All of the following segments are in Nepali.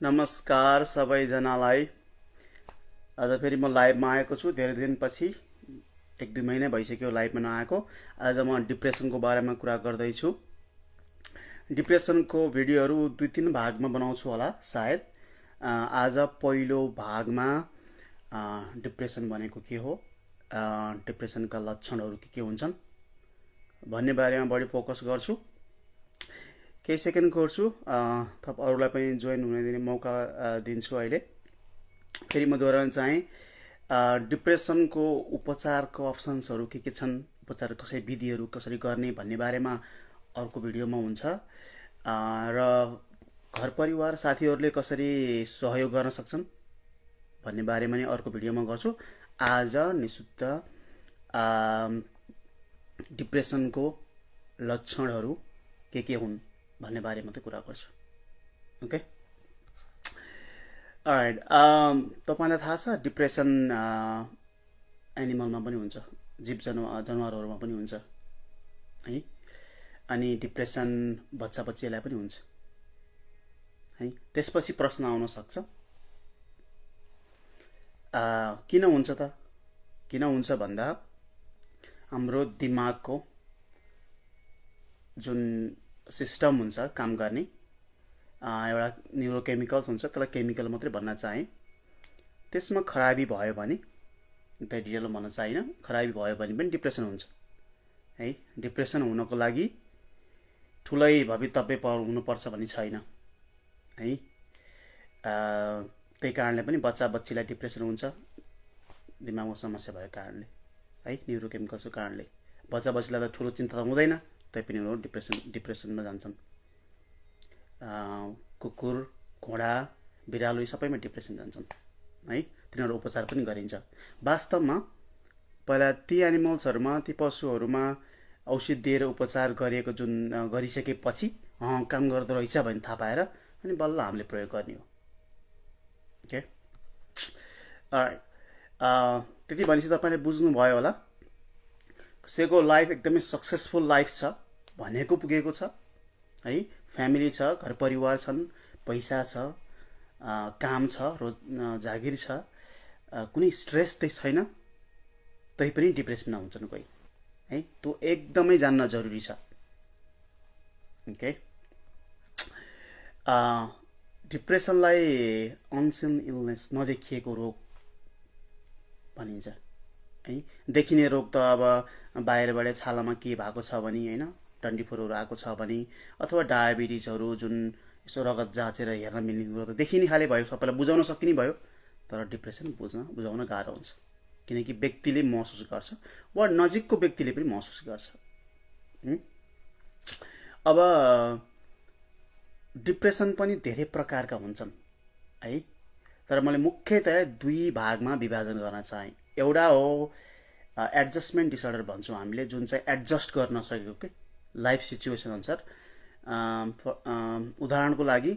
नमस्कार सबैजनालाई। आज फेरि म लाइभमा आएको छु। धेरै दिनपछि, एक दुई महिना भइसक्यो लाइभमा नआएको। आज म डिप्रेसनको बारेमा कुरा गर्दैछु। डिप्रेसनको भिडियोहरू दुई तीन भागमा बनाउँछु होला सायद। आज पहिलो भागमा डिप्रेसन भनेको के हो, डिप्रेसनका लक्षणहरू के हुन्छन् भन्ने बारेमा बढी फोकस गर्छु। केही सेकेन्ड गर्छु, थप अरूलाई पनि जोइन हुन दिने मौका दिन्छु। अहिले फेरि म दोहोऱ्याउन चाहेँ, डिप्रेसनको उपचारको अप्सन्सहरू के छन्, उपचार कसरी, विधिहरू कसरी गर्ने भन्ने बारेमा अर्को भिडियोमा हुन्छ। र घर परिवार साथीहरूले कसरी सहयोग गर्न सक्छन् भन्ने बारेमा नि अर्को भिडियोमा गर्छु। आज निशुद्ध डिप्रेसनको लक्षणहरू के हुन् भन्ने बारे मात्रै कुरा गर्छु। Okay, all right. तपाईँलाई थाहा छ डिप्रेसन एनिमलमा पनि हुन्छ, जीव जनावरहरूमा पनि हुन्छ है। अनि डिप्रेसन बच्चा बच्चीलाई पनि हुन्छ है। त्यसपछि प्रश्न आउन सक्छ, किन हुन्छ त? किन हुन्छ भन्दा हाम्रो दिमागको जुन सिस्टम हुन्छ काम गर्ने, एउटा न्युरोकेमिकल्स हुन्छ, त्यसलाई केमिकल मात्रै भन्न चाहेँ। त्यसमा खराबी भयो भने, त्यही डिटेलमा भन्न चाहिनँ, खराबी भयो भने पनि डिप्रेसन हुन्छ है। डिप्रेसन हुनको लागि ठुलै भवितव्य हुनुपर्छ भन्ने छैन है। त्यही कारणले पनि बच्चा बच्चीलाई डिप्रेसन हुन्छ, दिमागमा समस्या भएको कारणले है, न्युरोकेमिकल्सको कारणले। बच्चा बच्चीलाई त ठुलो चिन्ता त हुँदैन, तैपनि उनीहरू डिप्रेसनमा जान्छन्। कुकुर, घोडा, बिरालो यी सबैमा डिप्रेसन जान्छन् है। तिनीहरू उपचार पनि गरिन्छ। वास्तवमा पहिला ती एनिमल्सहरूमा, ती पशुहरूमा औषधि दिएर उपचार गरिएको जुन गरिसकेपछि काम गर्दो रहेछ भन्ने थाहा पाएर अनि बल्ल हामीले प्रयोग गर्ने हो। Okay, all right. त्यति भनेपछि तपाईँले बुझ्नुभयो होला, कसैको लाइफ एकदमै सक्सेसफुल लाइफ छ भनेको पुगेको छ है। फ्यामिली छ, घर परिवार छन्, पैसा छ, काम छ, जागिर छ, कुनै स्ट्रेस चाहिँ छैन, तै पनि डिप्रेसनमा हुन्छन् कोही है। त्यो एकदमै जान्न जरुरी छ। ओके, डिप्रेसनलाई अनसिन इलनेस, नदेखिएको रोग भनिन्छ है। देखिने रोग त अब बाहिरबाट छालामा के भएको छ भने होइन, डन्डीफोरहरू आएको छ भने, अथवा डायबिटिजहरू जुन यसो रगत जाँचेर हेर्न मिल्ने कुरो त देखिने खाले भयो, सबैलाई बुझाउन सकिने भयो। तर डिप्रेसन बुझाउन गाह्रो हुन्छ, किनकि व्यक्तिले महसुस गर्छ वा नजिकको व्यक्तिले पनि महसुस गर्छ। अब डिप्रेसन पनि धेरै प्रकारका हुन्छन् है, तर मैले मुख्यतया दुई भागमा विभाजन गर्न चाहेँ। एउटा हो एडजस्टमेन्ट डिसअर्डर भन्छौँ हामीले, जुन चाहिँ एडजस्ट गर्न सकेको के लाइफ सिचुएसन अनुसार। उदाहरणको लागि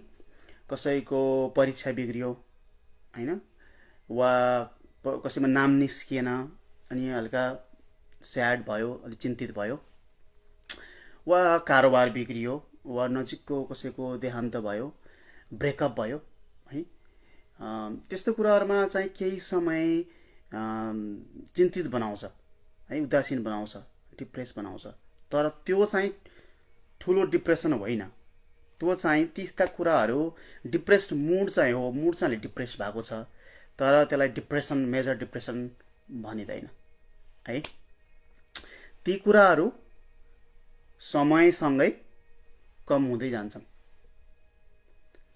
कसैको परीक्षा बिग्रियो होइन, वा कसैमा नाम निस्किएन अनि हल्का स्याड भयो, अलिक चिन्तित भयो, वा कारोबार बिग्रियो, वा नजिकको कसैको देहान्त भयो, ब्रेकअप भयो है। त्यस्तो कुराहरूमा चाहिँ केही समय चिन्तित बनाउँछ है, उदासीन बनाउँछ, डिप्रेस बनाउँछ। तर त्यो चाहिँ ठुलो डिप्रेसन होइन। त्यो चाहिँ त्यस्ता कुराहरू, डिप्रेस्ड मुड चाहिँ हो, मुड चाहिँ अलिक डिप्रेस भएको छ, तर त्यसलाई डिप्रेसन, मेजर डिप्रेसन भनिँदैन है। ती कुराहरू समयसँगै कम हुँदै जान्छन्।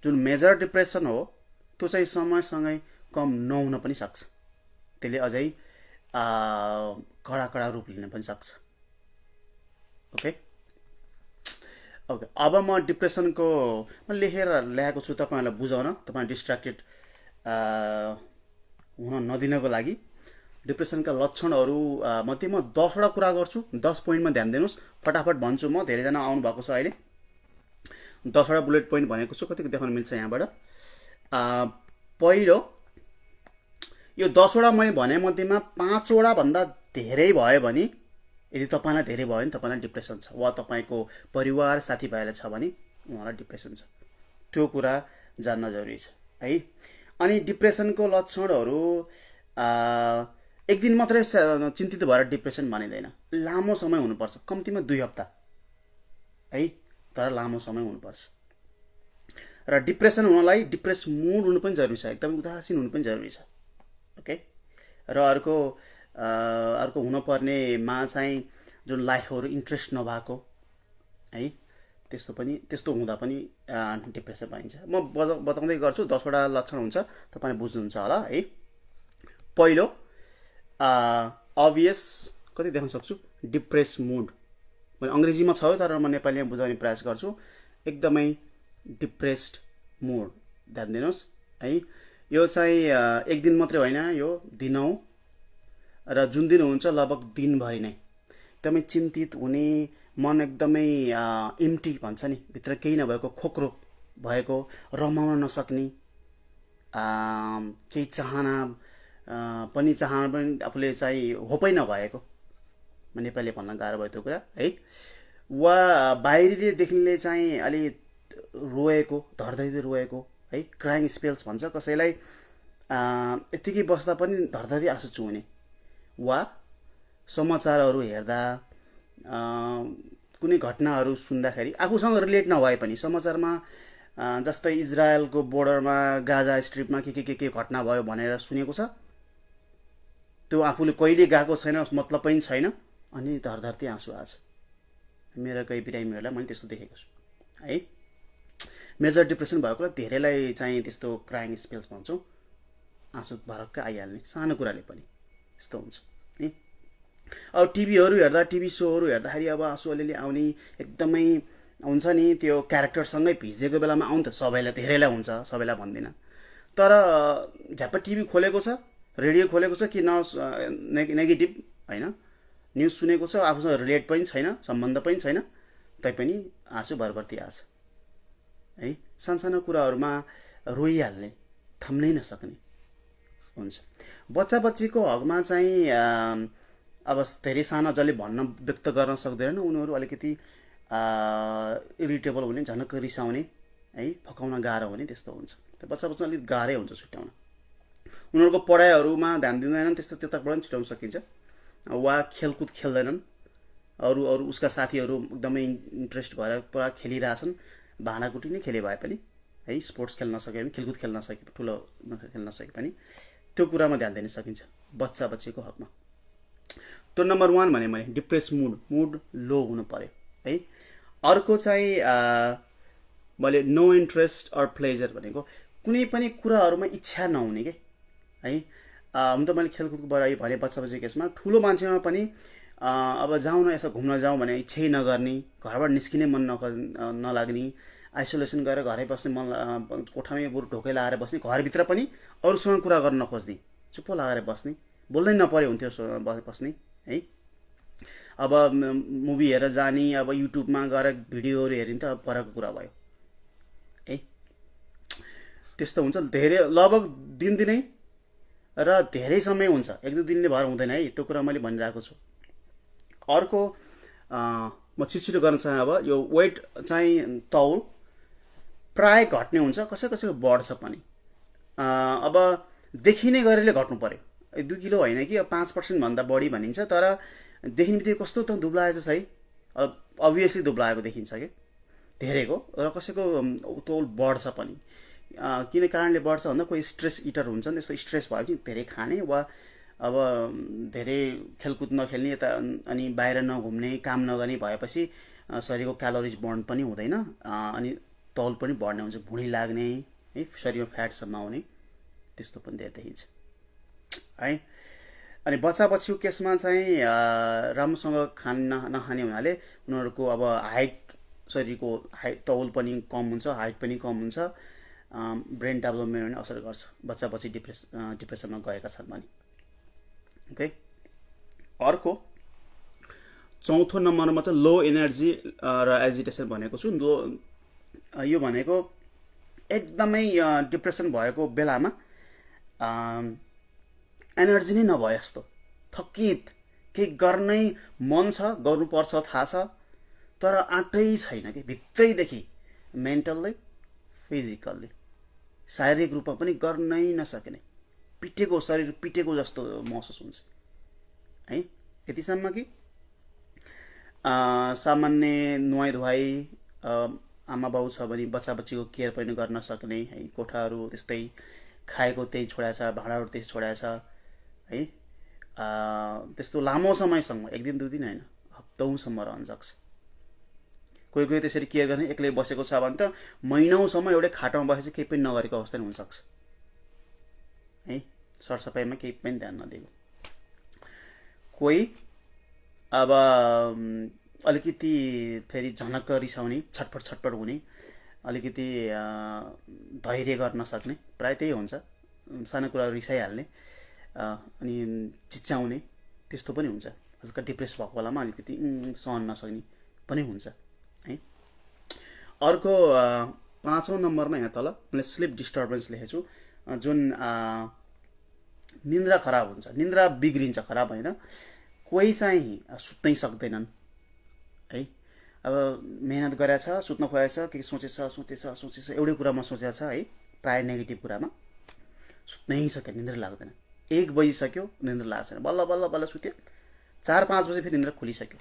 जुन मेजर डिप्रेसन हो त्यो चाहिँ समयसँगै कम नहुन पनि सक्छ, त्यसले अझै कडा रूप लिन पनि सक्छ। Okay, okay. अब म डिप्रेसनको लेखेर ल्याएको छु तपाईँहरूलाई बुझाउन, तपाईँ डिस्ट्र्याक्टेड हुन नदिनको लागि। डिप्रेसनका लक्षणहरू मध्ये म 10वटा कुरा गर्छु। 10 पोइन्टमा ध्यान दिनुहोस्, फटाफट भन्छु म। धेरैजना आउनु भएको छ अहिले। 10वटा बुलेट पोइन्ट भनेको छु, कतिको देखाउन मिल्छ यहाँबाट। पहिलो, यो 10वटा मैले भने मध्येमा 5वटा भन्दा धेरै भयो भने, यदि तपाईँलाई धेरै भयो भने तपाईँलाई डिप्रेसन छ, वा तपाईँको परिवार साथीभाइलाई छ भने उहाँलाई डिप्रेसन छ। त्यो कुरा जान्न जरुरी छ है। अनि डिप्रेसनको लक्षणहरू एक दिन मात्रै चिन्तित भएर डिप्रेसन भनिँदैन, लामो समय हुनुपर्छ, कम्तीमा 2 हप्ता है, तर लामो समय हुनुपर्छ। र डिप्रेसन हुनलाई डिप्रेस मुड हुनु पनि जरुरी छ, एकदमै उदासीन हुनु पनि जरुरी छ। ओके। र अर्को हुनुपर्नेमा चाहिँ जुन लाइफहरू इन्ट्रेस्ट नभएको है, त्यस्तो हुँदा पनि डिप्रेसन भनिन्छ। म बताउँदै गर्छु, 10 वटा लक्षण हुन्छ, तपाईले बुझ्नुहुन्छ होला है। पहिलो अभियस कति देख्न सक्छु, डिप्रेस मुड, मैले अंग्रेजीमा छ तर म नेपालीमा बुझाउने प्रयास गर्छु। एकदमै डिप्रेस्ड मुड, ध्यान दिनुहोस् है। यो चाहिँ एक दिन मात्रै होइन, यो दिनौं र जुन दिन हुन्छ लगभग दिनभरि नै एकदमै चिन्तित हुने, मन एकदमै इम्टी भन्छ नि, भित्र केही नभएको, खोक्रो भएको, रमाउन नसक्ने, केही चाहना पनि आफूले चाहिँ होपै नभएको, नेपालीले भन्न गाह्रो भयो त्यो कुरा है। वा बाहिरी देखिने चाहिँ अलि रोएको, धर्दै रोएको है, क्राइङ स्पेल्स भन्छ कसैलाई, यतिकै बस्दा पनि धर्दै आँसु चुहुने, वा समाचारहरू हेर्दा कुनै घटनाहरू सुन्दाखेरि आफूसँग रिलेट नभए पनि समाचारमा जस्तै इजरायलको बोर्डरमा गाजा स्ट्रिपमा के घटना भयो भनेर सुनेको छ, त्यो आफूले कहिले गएको छैन, मतलब पनि छैन, अनि धरधरती आँसु आछ। मेरो कोही बिरामीहरूलाई मैले त्यस्तो देखेको छु है। मेजर डिप्रेसन भएकोलाई धेरैलाई चाहिँ त्यस्तो क्राइङ स्पेल्स भन्छौँ, आँसु भरक्क आइहाल्ने, सानो कुराले पनि यस्तो हुन्छ है। अब टिभीहरू हेर्दा, टिभी सोहरू हेर्दाखेरि अब आँसु अलिअलि आउने, एकदमै हुन्छ नि, त्यो क्यारेक्टरसँगै भिजेको बेलामा आउनु त सबैलाई, धेरैलाई हुन्छ, सबैलाई भन्दिनँ, तर झ्याप्प टिभी खोलेको छ, रेडियो खोलेको छ कि नेगेटिभ होइन, न्युज सुनेको छ, आफूसँग रिलेट पनि छैन, सम्बन्ध पनि छैन, तैपनि आँसु भरभर्ती आछ है। सानसानो कुराहरूमा रोइहाल्ने, थम्नै नसक्ने हुन्छ। बच्चाबच्चीको हकमा चाहिँ अब धेरै सानो जसले भन्न व्यक्त गर्न सक्दैन, उनीहरू अलिकति इरिटेबल हुने, झनक्क रिसाउने है, फकाउन गाह्रो हुने, त्यस्तो हुन्छ। बच्चा अलिक गाह्रै हुन्छ छुट्याउन। उनीहरूको पढाइहरूमा ध्यान दिँदैनन्, त्यताबाट पनि छुट्याउन सकिन्छ। वा खेलकुद खेल्दैनन्, अरू उसका साथीहरू एकदमै इन्ट्रेस्ट भएर पुरा खेलिरहेछन्, भाँडाकुटी नै खेले भए पनि है, स्पोर्ट्स खेल्न सके पनि, खेलकुद खेल्न सके, ठुलो खेल्न सके पनि त्यो कुरामा ध्यान दिन सकिन्छ बच्चाबच्चीको हकमा। त्यो नम्बर 1 भने मैले डिप्रेस मुड लो हुनु पर्यो है। अर्को चाहिँ मैले नो इन्ट्रेस्ट अर प्लेजर भनेको कुनै पनि कुराहरूमा इच्छा नहुने के है। हुन त मैले खेलकुदको बारे भने बच्चाबच्चीको केसमा, ठुलो मान्छेमा पनि अब जाउँ न, यसो घुम्न जाउँ भने इच्छै नगर्ने, घरबाट निस्किनै मन नलाग्ने, आइसोलेसन गरेर घरै बस्ने, मन कोठामै बरु ढोकै लगाएर बस्ने, घरभित्र पनि अरूसँग कुरा गर्न नखोज्ने, चुप्प लगाएर बस्ने, बोल्दै नपरे हुन्थ्यो बस्ने है। अब मुभी हेरेर जाने, अब युट्युबमा गएर भिडियोहरू हेरिन् त परको कुरा भयो है। त्यस्तो हुन्छ, धेरै लगभग दिनदिनै र धेरै समय हुन्छ, 1-2 दिनले भएर हुँदैन है, त्यो कुरा मैले भनिरहेको छु। अर्को म छिटो गर्न चाहे, अब यो वेट चाहिँ तौल प्राय घट्ने हुन्छ, कसैको बढ्छ पनि। अब देखिने गरेले घट्नु पर्यो, 2 किलो होइन कि 5% भन्दा बढी भनिन्छ, तर देखिने बित्तिकै कस्तो त दुब्लाएछ है, अभियसली दुब्लाएको देखिन्छ कि धेरैको, र कसैको तौल बढ्छ पनि। किन कारणले बढ्छ भन्दा कोही स्ट्रेस इटर हुन्छ नि, त्यस्तो स्ट्रेस भयो कि धेरै खाने, वा अब धेरै खेलकुद नखेल्ने, यता अनि बाहिर नघुम्ने, काम नगर्ने भएपछि शरीरको क्यालोरिज बर्न पनि हुँदैन, अनि तौल पनि बढ्ने हुन्छ, भुँडी लाग्ने है, शरीरमा फ्याटसम्म आउने, त्यस्तो पनि धेरै देखिन्छ है। अनि बच्चाबच्चीको केसमा चाहिँ राम्रोसँग नखाने हुनाले उनीहरूको अब हाइट, शरीरको हाइट, तौल पनि कम हुन्छ, हाइट पनि कम हुन्छ, ब्रेन डेभलपमेन्ट पनि असर गर्छ बच्चाबच्ची डिप्रेसनमा गएका छन् भने। ओके। अर्को चौथो नम्बरमा चाहिँ लो एनर्जी र एजिटेसन भनेको छु। यो भनेको एकदमै डिप्रेसन भएको बेलामा एनर्जी नै नभए जस्तो, थकित, केही गर्नै मन छ, गर्नुपर्छ थाहा छ, तर आँटै छैन कि भित्रैदेखि, मेन्टल्ली फिजिकल्ली शारीरिक रूपमा पनि गर्नै नसक्ने, पिटेको शरीर पिटेको जस्तो महसुस हुन्छ है। यतिसम्म कि सामान्य नुहाइ धुवाइ, आमा बाउ छ भने बच्चा बच्चीको केयर पनि गर्न सक्ने है। कोठाहरू त्यस्तै खाएको त्यही छोडेछ, भाँडाहरू त्यही छोडेछ है। त्यस्तो लामो समयसम्म, एक दिन दुई दिन होइन, हप्तौँसम्म रहन सक्छ। कोही कोही त्यसरी केयर गर्ने एक्लै बसेको छ भने त महिनौसम्म एउटै खाटोमा बसेपछि केही पनि नगरेको अवस्था नि हुनसक्छ है। सरसफाइमा केही पनि ध्यान नदिएको। कोही अब अलिकति फेरि झनक्क रिसाउने, छटपट छटपट हुने, अलिकति धैर्य गर्न सक्ने, प्रायः त्यही हुन्छ। सानो कुराहरू रिसाइहाल्ने अनि चिच्याउने, त्यस्तो पनि हुन्छ। हल्का डिप्रेस भएको बेलामा अलिकति सहन नसक्ने पनि हुन्छ है। अर्को 5औं नम्बरमा यहाँ तल मैले स्लिप डिस्टर्बेन्स लेखेको छु, जुन निन्द्रा खराब हुन्छ, निन्द्रा बिग्रिन्छ, खराब होइन। कोही चाहिँ सुत्नै सक्दैनन् है। अब मेहनत गरेछ, सुत्न खोजेछ, के सोचेछ एउटै कुरामा सोचेछ है, प्रायः नेगेटिभ कुरामा सुत्नै सक्यो, निन्द्रा लाग्दैन। 1 बजिसक्यो, निन्द्रा लागेको छैन, बल्ल बल्ल बल्ल सुत्यो, 4-5 बजे फेरि निन्द्रा खुलिसक्यो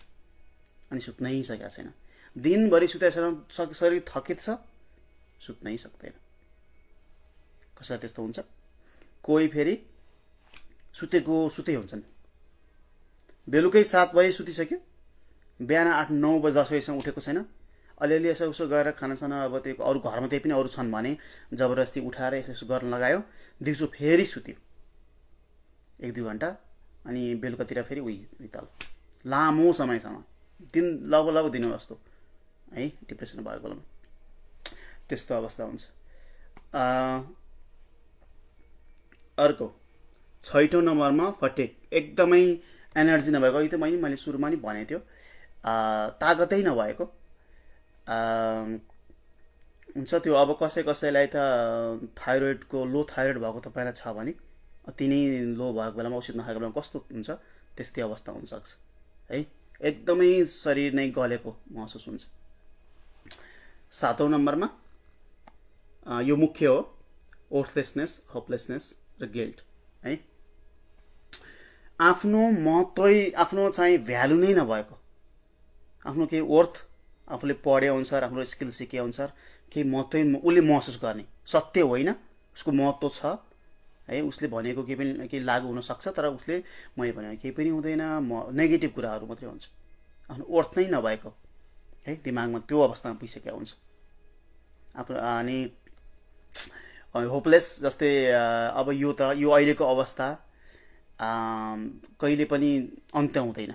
अनि सुत्नै सकेको छैन। दिनभरि सुतेको छैन, शरीर थकित छ, सुत्नै सक्दैन। कसैलाई त्यस्तो हुन्छ। कोही फेरि सुतै हुन्छन्, बेलुकै 7 बजे सुतिसक्यो, बिहान 8-9 बजे 10 बजीसम्म उठेको छैन। अलिअलि यसो उसो गरेर खानासाना अब त्यो अरू घरमा त्यही पनि अरू छन् भने जबरजस्ती उठाएर यसो गर्न लगायो, दिउँसो फेरि सुत्यो 1-2 घन्टा, अनि बेलुकातिर फेरि उही तल लामो समयसम्म, दिन लगभग दिनु जस्तो है। डिप्रेसन भएको बेलामा त्यस्तो अवस्था हुन्छ। अर्को 6औं नम्बरमा फटेक, एकदमै एनर्जी नभएको। यो त मैले सुरुमा नि भनेको थियो, तागतै नभएको हुन्छ त्यो। अब कसैलाई त थाइरोइडको लो थाइरोइड भएको तपाईँलाई छ भने अति नै लो भएको बेलामा औषध नखाएको बेलामा कस्तो हुन्छ, त्यस्तै अवस्था हुनसक्छ है। एकदमै शरीर नै गलेको महसुस हुन्छ। 7औं नम्बरमा यो मुख्य हो, वर्थलेसनेस, होपलेसनेस र गिल्ट है। आफ्नो महत्त्वै, आफ्नो चाहिँ भ्यालु नै नभएको, आफ्नो केही वर्थ, आफूले पढे अनुसार, आफ्नो स्किल सिके अनुसार केही महत्त्वै उसले महसुस गर्ने, सत्य होइन, उसको महत्त्व छ है। उसले भनेको केही पनि केही लागु हुनसक्छ, तर उसले मैले भने केही पनि हुँदैन, नेगेटिभ कुराहरू मात्रै हुन्छ। आफ्नो वर्थ नै नभएको है, दिमागमा त्यो अवस्थामा पुगिसकेको हुन्छ आफ्नो। अनि होपलेस, जस्तै अब यो अहिलेको अवस्था कहिले पनि अन्त्य हुँदैन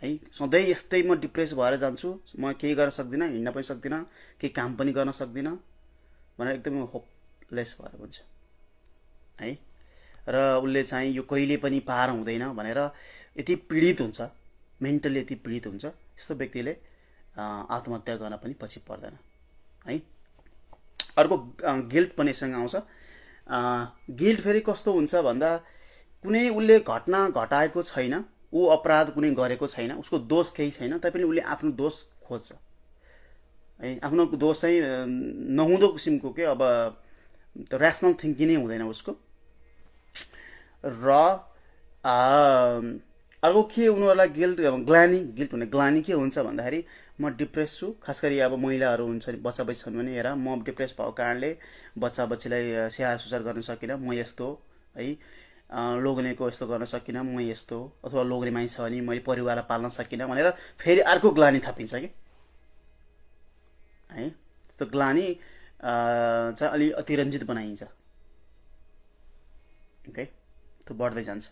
है। सधैँ यस्तै म डिप्रेस भएर जान्छु, म केही गर्न सक्दिनँ, हिँड्न पनि सक्दिनँ, केही काम पनि गर्न सक्दिनँ भनेर एकदमै होपलेस भएर हुन्छ है। र उसले चाहिँ यो कहिले पनि पार हुँदैन भनेर यति पीडित हुन्छ, मेन्टली यति पीडित हुन्छ, यस्तो व्यक्तिले आत्महत्या गर्न पनि पछि पर्दैन है। अर्को गिल्ट पनि यससँग आउँछ। गिल्ट फेरि कस्तो हुन्छ भन्दा, कुनै उसले घटना घटाएको छैन, ऊ अपराध कुनै गरेको छैन, उसको दोष केही छैन, तैपनि उसले आफ्नो दोष खोज्छ है। आफ्नो दोष चाहिँ नहुँदो किसिमको के, अब ऱ्यासनल थिङ्किङ नै हुँदैन उसको। र अर्को के उनीहरूलाई गिल्ट हुने ग्लानी के हुन्छ भन्दाखेरि, म डिप्रेस छु, खास गरी अब महिलाहरू हुन्छ, बच्चा बच्ची छन् भने, हेर म डिप्रेस भएको कारणले बच्चा बच्चीलाई स्याहार सुसार गर्न सकिनँ, म यस्तो है, लोग्नेको यस्तो गर्न सकिनँ, म यस्तो, अथवा लोग्ने मानिस छ भने मैले परिवारलाई पाल्न सकिनँ भनेर फेरि अर्को ग्लानी थपिन्छ कि है। त्यस्तो ग्लानी चाहिँ अलि अतिरञ्जित बनाइन्छ ओके, त्यो बढ्दै जान्छ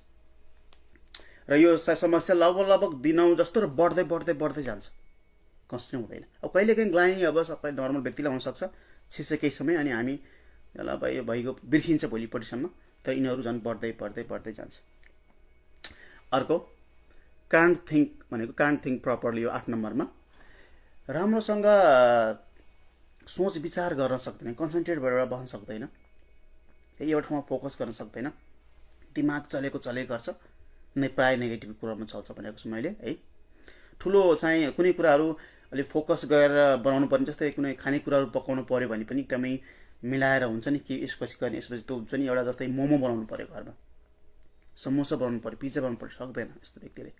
र यो समस्या लगभग दिनौँ जस्तो र बढ्दै जान्छ, कन्स्टेन्ट हुँदैन। अब कहिलेकाहीँ ग्लानी अब सबै नर्मल व्यक्तिलाई हुनसक्छ छिसो केही समय, अनि हामी यसलाई भइगयो बिर्सिन्छ भोलिपट्टिसम्म, तर यिनीहरू झन् बढ्दै जान्छ। अर्को कान्ट थिङ्क भनेको, कान्ट थिङ्क प्रपरली, यो 8 नम्बरमा राम्रोसँग सोच विचार गर्न सक्दैन, कन्सन्ट्रेट गरेर बस्न सक्दैन, एउटा ठाउँमा फोकस गर्न सक्दैन, दिमाग चलेको गर्छ, प्रायः नेगेटिभ कुरामा चल्छ भनेको छु मैले है। ठुलो चाहिँ कुनै कुराहरू अलिक फोकस गरेर बनाउनु पर्ने, जस्तै कुनै खानेकुराहरू पकाउनु पर्यो भने पनि एकदमै मिलाएर हुन्छ नि के यसपछि गर्ने यसपछि त्यो हुन्छ नि एउटा जस्तै मोमो बनाउनु पर्यो घरमा, समोसा बनाउनु पर्यो, पिज्जा बनाउनु पर्यो, सक्दैन यस्तो व्यक्तिले।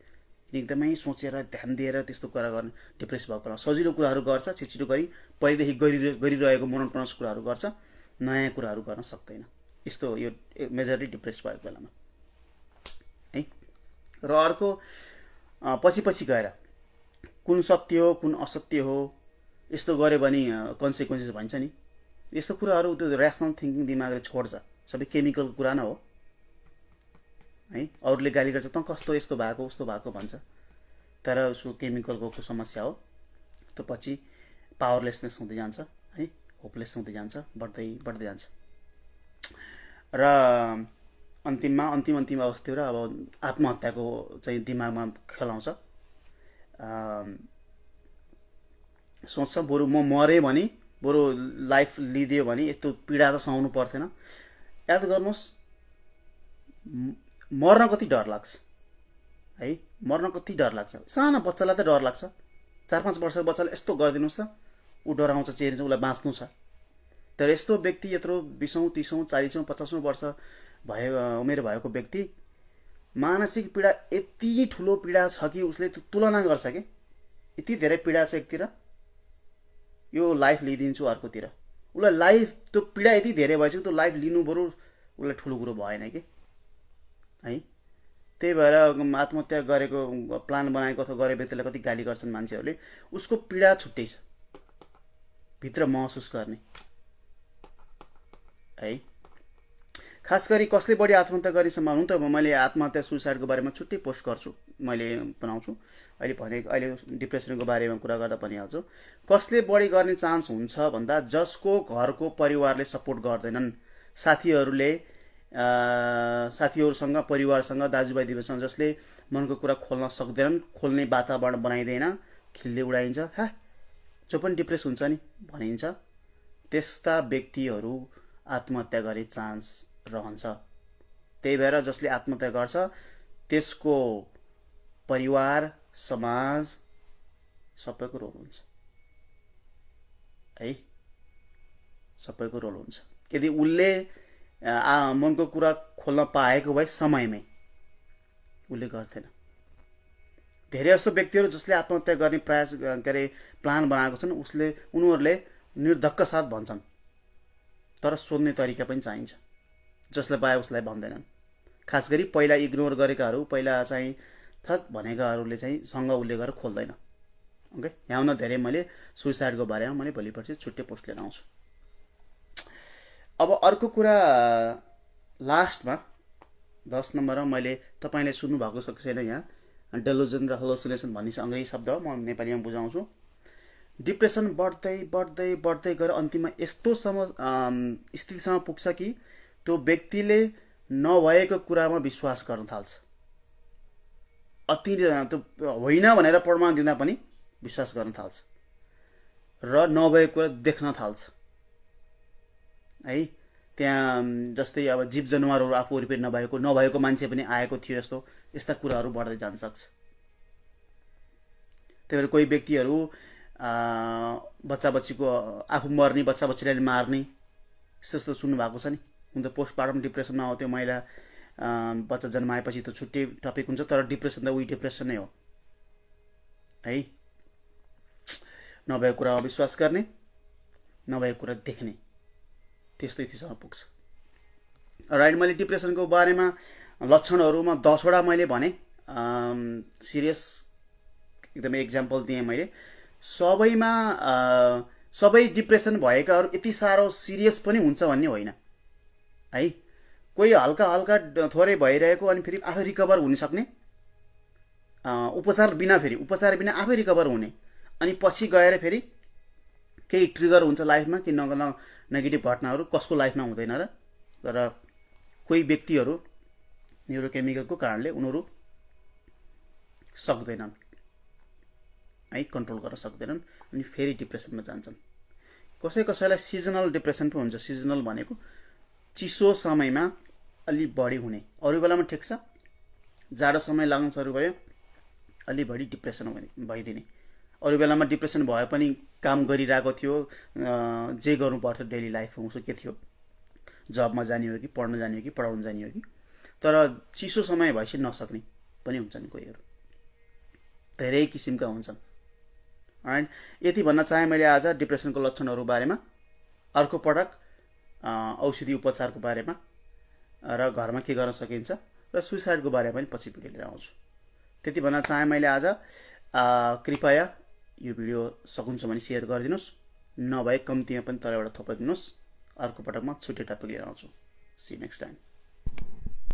एकदमै सोचेर ध्यान दिएर त्यस्तो कुरा गर्ने डिप्रेस भएको बेलामा सजिलो कुराहरू गर्छ, छिटो गरी पहिलेदेखि गरिरहेको मोनोटोनस कुराहरू गर्छ, नयाँ कुराहरू गर्न सक्दैन। यस्तो यो मेजरली डिप्रेस भएको बेलामा है। र अर्को पछि गएर कुन सत्य हो कुन असत्य हो यस्तो गऱ्यो भने कन्सिक्वेन्सेस भन्छ नि, यस्तो कुराहरू त्यो ऱ्यासनल थिङ्किङ दिमागले छोड्छ, सबै केमिकलको कुरा नै हो है। अरूले गाली गर्छ त कस्तो यस्तो भएको उस्तो भएको भन्छ, तर उसको केमिकलको समस्या हो। त्यो पछि पावरलेसनेस हुँदै जान्छ है, होपलेस हुँदै जान्छ, बढ्दै बढ्दै जान्छ र अन्तिम अवस्थातिर अब आत्महत्याको चाहिँ दिमागमा खेलाउँछ। सोच्छ बरु म मरेँ भने, बरु लाइफ लिदियो भने यस्तो पीडा त सहनु पर्थेन। याद गर्नुहोस् मर्न कति डर लाग्छ है, मर्न कति डर लाग्छ। सानो बच्चालाई त डर लाग्छ, 4-5 वर्षको बच्चालाई यस्तो गरिदिनुहोस् त ऊ डराउँछ, चेरिन्छ, उसलाई बाँच्नु छ। तर यस्तो व्यक्ति यत्रो 20औँ 30औँ 40औँ 50औँ वर्ष उमेर भएको व्यक्ति मानसिक पीडा यति ठुलो पीडा छ कि उसले तुलना गर्छ कि यति धेरै पीडा छ एकतिर, यो लाइफ लिइदिन्छु अर्कोतिर। उसलाई लाइफ त्यो पीडा यति धेरै भएछ त्यो लाइफ लिनु बरु उसलाई ठुलो कुरो भएन कि है। त्यही भएर आत्महत्या गरेको प्लान बनाएको अथवा गरे व्यक्तिलाई कति गाली गर्छन् मान्छेहरूले, उसको पीडा छुट्टै छ भित्र महसुस गर्ने है। खास गरी कसले बढी आत्महत्या गरेसम्म हुनु त मैले आत्महत्या सुसाइडको बारेमा छुट्टै पोस्ट गर्छु, मैले बनाउँछु। अहिले डिप्रेसनको बारेमा कुरा गर्दा भनिहाल्छु। कसले बढी गर्ने चान्स हुन्छ भन्दा जसको घरको परिवारले सपोर्ट गर्दैनन्, साथीहरूसँग परिवारसँग दाजुभाइ दिदीसँग जसले मनको कुरा खोल्न सक्दैनन्, खोल्ने वातावरण बनाइँदैन, खिल्ली उडाइन्छ, हा जो पनि डिप्रेस हुन्छ नि भनिन्छ, त्यस्ता व्यक्तिहरू आत्महत्या गर्ने चान्स रहन्छ। त्यही भएर जसले आत्महत्या गर्छ त्यसको परिवार समाज सबैको रोल हुन्छ है, सबैको रोल हुन्छ। यदि उसले मनको कुरा खोल्न पाएको भए समयमै उसले गर्थेन। धेरै जस्तो व्यक्तिहरू जसले आत्महत्या गर्ने प्रयास प्लान बनाएको छन् उनीहरूले निर्धक्क साथ भन्छन्, तर सोध्ने तरिका पनि चाहिन्छ। जसले पाए उसलाई भन्दैनन्। खास गरी पहिला इग्नोर गरेकाहरू, पहिला चाहिँ थत भनेकाहरूले चाहिँ सँग उसले गरेर खोल्दैन। ओके, यहाँभन्दा धेरै मैले सुसाइडको बारेमा मैले भोलि पर्सि छुट्टै पोस्ट लिएर आउँछु। अब अर्को कुरा लास्टमा 10 नम्बरमा मैले तपाईँले सुन्नुभएको छ छैन, यहाँ डेलुजन र हेलुसिनेसन भन्ने अङ्ग्रेजी शब्द हो, म नेपालीमा बुझाउँछु। डिप्रेसन बढ्दै बढ्दै बढ्दै गएर अन्तिममा यस्तोसम्म स्थितिसम्म पुग्छ कि त्यो व्यक्तिले नभएको कुरामा विश्वास गर्न थाल्छ। अति त्यो होइन भनेर प्रमाण दिँदा पनि विश्वास गर्न थाल्छ र नभएको कुरा देख्न थाल्छ है। त्यहाँ जस्तै अब जीव जनावरहरू आफू वरिपरि नभएको मान्छे पनि आएको थियो जस्तो यस्ता कुराहरू बढ्दै जान सक्छ। त्यही भएर कोही व्यक्तिहरू बच्चा बच्चीको आफू मर्ने, बच्चा बच्चीलाई मार्ने यस्तो सुन्नु भएको छ नि। हुन त पोस्टमार्टम डिप्रेसनमा हो त्यो महिला, बच्चा जन्माएपछि त छुट्टै टपिक हुन्छ, तर डिप्रेसन त उही डिप्रेसन नै हो है। नभएको कुरामा विश्वास गर्ने, नभएको कुरा देख्ने, त्यस्तो स्थितिसम्म पुग्छ। राइट, मैले डिप्रेसनको बारेमा लक्षणहरूमा 10 वटा मैले भने, सिरियस एकदमै एक्जाम्पल दिएँ मैले। सबै डिप्रेसन भएकाहरू यति साह्रो सिरियस पनि हुन्छ भन्ने होइन है। कोही हल्का हल्का थोरै भइरहेको अनि फेरि आफै रिकभर हुन सक्ने, उपचार बिना आफै रिकभर हुने, अनि पछि गएर फेरि केही ट्रिगर हुन्छ लाइफमा कि नेगेटिभ घटनाहरू कसको लाइफमा हुँदैन र। तर कोही व्यक्तिहरू न्युरोकेमिकलको कारणले उनीहरू सक्दैनन् है, कन्ट्रोल गर्न सक्दैनन् अनि फेरि डिप्रेसनमा जान्छन्। कसैलाई सिजनल डिप्रेसन पनि हुन्छ। सिजनल भनेको चिसो समयमा अलि बढी हुने, अरू बेलामा ठिक छ, जाडो समय लाग्न सुरु भयो अलि बढी डिप्रेसन भइदिने। अरू बेलामा डिप्रेसन भए पनि काम गरिरहेको थियो, जे गर्नु पर्थ्यो डेली लाइफमा उसो के थियो, जबमा जाने हो कि पढ्न जाने हो कि पढाउन जाने हो कि, तर चिसो समय भएपछि नसक्ने पनि हुन्छन् कोहीहरू, धेरै किसिमका हुन्छन्। एन्ड यति भन्न चाहे मैले आज डिप्रेसनको लक्षणहरू बारेमा, अर्को पटक औषधि उपचारको बारेमा र घरमा के गर्न सकिन्छ र सुसाइडको बारेमा पनि पछि भिडियो लिएर आउँछु। त्यति भन्न चाहे मैले आज। कृपया यो भिडियो सकिन्छ भने सेयर गरिदिनुहोस्, नभए कम्तीमा पनि तलबाट थपाइदिनुहोस्। अर्को पटकमा छुट्टै टपिक लिएर आउँछु। See next time.